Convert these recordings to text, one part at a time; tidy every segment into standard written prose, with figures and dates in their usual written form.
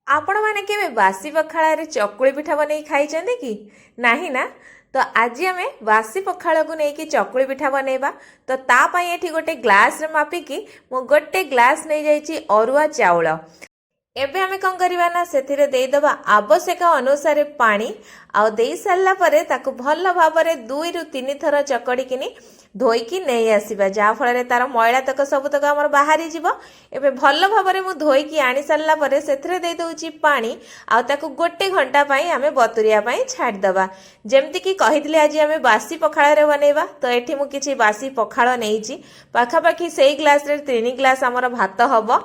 आपण मैंने केवे बासी पखाड़ चकुली पिठा बनई खाई कि नहीं ना। तो आज आम बासी पखाड़ को लेकिन चकुली पिठा बनइबा। तो तापाई एठी गोटे ग्लास रे मापिकी मु गोटे ग्लास नहीं जाइए अरुआ चाउल। एबे हमें कौन करवा ना से देदबा आवश्यक अनुसार पानी आउ दे सारा पर ताकू भल भाव 2 ରୁ 3 थर चकड़िकी धोईकी नहीं आसवा जहाँफल तार मैला तक सबतक आम बाहरी जीव। एबे भल भाव में धोईकी आनी सारा पर से देदे पानी आउ ताकू गोटे घंटा आम बतुरिया छाड़दबा। जमती कि कही आज आम बासी पखाड़ बनइबा। तो ये मुझे बासी पखाड़ नहीं पाखापाखि से ग्लास 3 ग्लास आमर भात हम।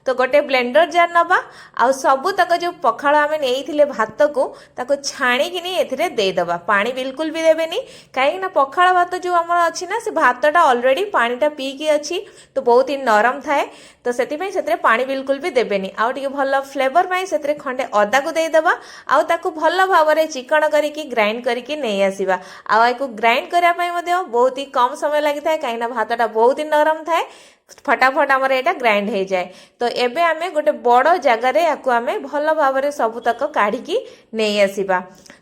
तो गोटे ब्लेंडर जार नबा आउ सबू तक जो पखाड़ आम नहीं भात को ताको छाणिकी एथिरे देदबा। पानी बिल्कुल भी देबेनी कहीं पखाड़ भात जो आम अच्छी ना से भातटा ऑलरेडी पानीटा पीकी अच्छी तो बहुत ही नरम थाए। तो से पानी बिल्कुल भी देबेनी आउ टिके भल फ्लेवर पाई से खंडे अदा को देदबा आउ ताको भल भाव में चिकन करिकी ग्राइंड करिकी नहीं आसीबा। आउ एको ग्राइंड करिया पई मध्य बहुत ही कम समय लगी थाए कहीं भातटा बहुत ही नरम थाए फटाफट आमर यहाँ ग्राइंड हो जाए। तो एबे आमे गोटे बड़ जगार याकू आमे भल भाव में सबुतक काढ़ी नहीं आसीबा।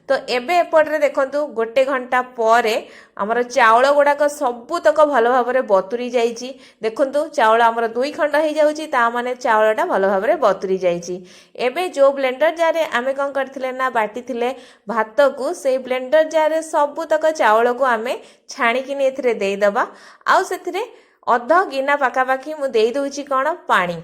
तो एबे एपटे देखंतु गोटे घंटा पर आमर चाउल गुड़ाक सबुतक भल भाव में बतुरी जाइए। देखंतु चाउल आमर 2 खंड हो जाउची ता माने चाउलटा भल भाव में बतुरी जाइए। एबे जो ब्लेंडर जार आमे कौन करथिले ना बाटी थिले भात को से ब्लेंडर जार सबुतक चाउल को आमे छाणिकी एथिरे देदबा। आउ सेथिरे अध गिना पाखापाखि मु देई दउची कौन पानी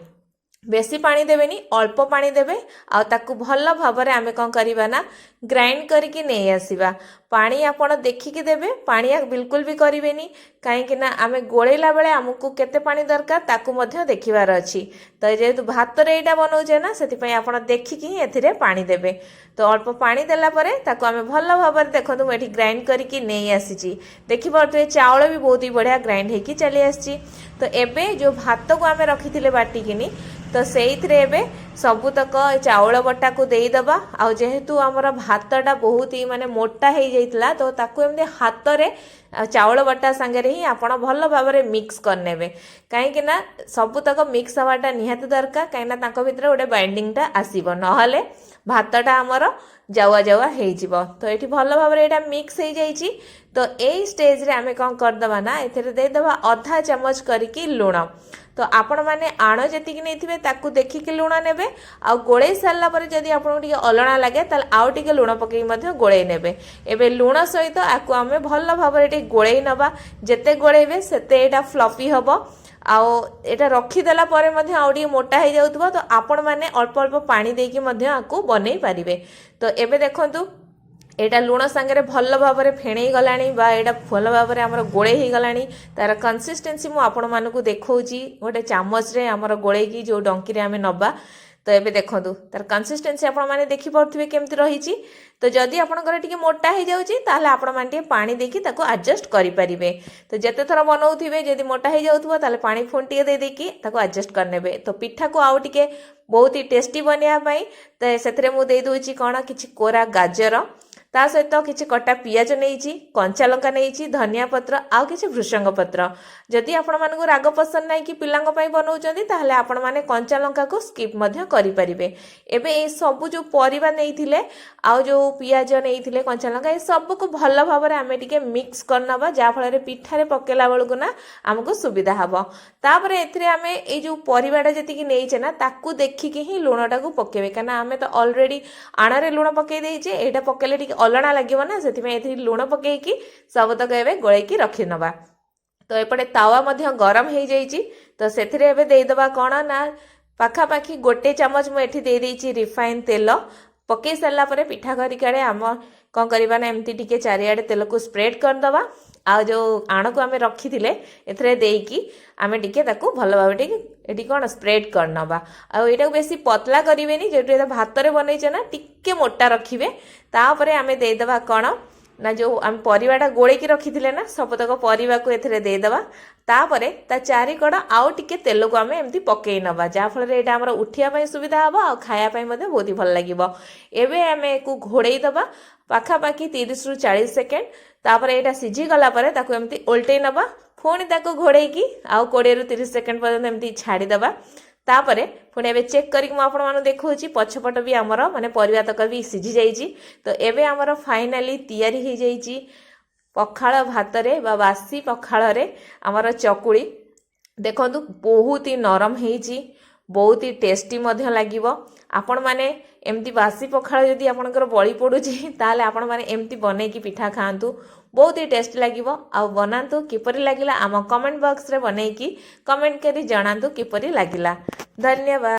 बेसी पानी देवेनी अल्प पानी देवे आउ ताकू भल भाव में आमे कौन करवा ना ग्राइंड करके नहीं आसीबा। पानी आपण देखिकी देवे पानी बिल्कुल भी करेनि कहीं आमे गोलेला बेले आमको केते पानी दरकार ताकू मध्य देखिबार अछि। तो जेहेतु भात रे एटा बनाउछे ना सेति आपण देखिकी एथिरे पानी देवे। तो अल्प पानी देला परे ताकू आमे भल भाव में देखंतु मैं ग्राइंड करके नहीं आसीची देखि पारथुए चाउल भी बहुत ही बढ़िया ग्राइंड होकी चली आसी। तो एबे जो भात को आमे रखिथिले बाटिकिनी तो से सबुतक चाउल बटा को देदबा। आउ जेहेतु आमर भातटा बहुत ही माने मोटा हो जाइतला तो ताकू एमती हाथ रे चाउल बटा सांगे ही आपण भल भाव में मिक्स करने कहीं सबुतक मिक्स हवाटा निहाती दरकार कहीं भीतर गोटे बाइंडिंगटा आसीबो नहले भातटा आमर जावा जावा हो। तो ये भल भाव में यहाँ मिक्स हो जाइए। तो यही स्टेज रे आमे कौन करदबा ना एथिरे देदबा आधा चामच करिकी लुण। तो आपण माने आण जेतिकी नहीं ताकू देखिकी लुण नेबे आ गोळे सारा पर जदि आपन टिके अलणा लागे ताल आउ टिके लुण पकई मध्य गोळे नेबे। एबे लुण सहित आकू आमे भल भाव में टिके गोळे नबा जेते गोळेबे सेते एटा फ्लफी हबो आउ एटा रखीदेला पर मध्य आउ टिके मोटा हो जाउतबो। तो आपण माने अल्प अल्प पानी देकी मध्य आकू बनै पारिबे। तो एबे देखंतु एटा लुण सांगे भल भाव में फेणई गलानी बा एटा भल भाव में आमर गोळे ही गलानी तार कंसिस्टेंसी मु आपण मानकु देखौची गोटे चामच रे आमर गोळे की जो डंकी रे आमे नबा। तो एबे देखंतु तार कंसिस्टेंसी आपण माने देखि परथुबे केमति रहिची। तो जदि आपनकर टिके मोटा हो जाउची ताले आपण माने टिके पानी देकी ताको एडजस्ट करि परिबे। तो जते थर बनाउथिबे जदि मोटा हो जाउथबो ताले पानी फोन टिके दे देकी ताको एडजस्ट करनेबे। तो पिठा को आउ टिके बहुत ही टेस्टी बनिया पई तो सेथरे मु दे दोची कोन किछि कोरा गाजर ता सहित किसी कटा पियाज नहीं कंचा लंका नहीं धनिया पत्र आउ किसी भृषंग पत्र। जदि आपण मानकु राग पसंद नहीं कि पिलांग पई बनाउचंदी ताहले आपण माने कंचा लंका को स्किप मध्य करि परिबे। एबे ए सब जो परिबा नैथिले आउ जो पियाज नैथिले कंचा लंका ए सब को भल भाव में आमे टिके मिक्स करनबा जा फल रे पिठारे पकेला बेलकु ना हमको सुविधा हबो। तापर एथिरे आमे ए जो परिबाटा जतिकी नैचे ना ताकू देखिकी ही लुणटा को पकेबे काना आमे तो ऑलरेडी आणारे लुण पके देइचे एटा पकेले टिके अलणा लगे ना से लुण पकईकी सबतक एवं गोलैकी रखी नवा। तो एपटे तावा मध्य गरम हो जाइए। तो से देदबा कौन ना पाखापाखि गोटे चामच मुझे दे रिफाइन तेल पकई सारा पर पिठा करिकाड़े आम कौन करवा ना एमती टिके चारिआडे तेल को स्प्रेड करदबा। आ जो आण को आम रखी थे एथरे देकी आमे टिके ताकू भल भाव टिके कौन स्प्रेड करनबा। आटा बेसी पतला करेनि जो भात रे बनईचे ना टिके मोटा रखिए। तापरे आमे देदबा कौन ना जो आम परिवाटा गोलेकी रखी थे ना सबतक परिवा को एथरे देदबा। तापरे ता चारिकड़ आउ टिके तेल को आमे एमती पकई नबा जहाँफल एटा हमर उठिया पई सुविधा हबो आ खाया पई मते बहुत ही भल लागिबो। एबे आमे को घोड़ई दबा पाखापाखि 30 ରୁ 40 सेकेंड। तापर एटा सिझी गला परे ताकू एमती उल्टै नबा पुणी ताकू घोड़ेकी आउ 20 ରୁ 30 सेकेंड पर्यंत एमती छाड़ी दबा। तापरे पुणी एबे चेक करिक मु आपण मानु देखौची पछपट भी हमर माने परिवा तक भी सिझी जाईची। तो एबे हमर फाइनली तयारी हो जाईची पखाळ भातरे बा बासी पखाଳରେ हमर चकुली। देखंतु बहुत ही नरम ହେଇची, बहुत ही टेस्टी मध्य लागिवो। आपण माने एमती बासी पखाळ जदि आपनकर बळी पडुची ताले आपण माने एमती बनै की पिठा खांतु, बहुत ही टेस्टी लागिवो। आ बनांतु किपरि लागिला आम कमेंट बॉक्स रे बनै की कमेंट करी जणांतु किपरि लागिला। धन्यवाद।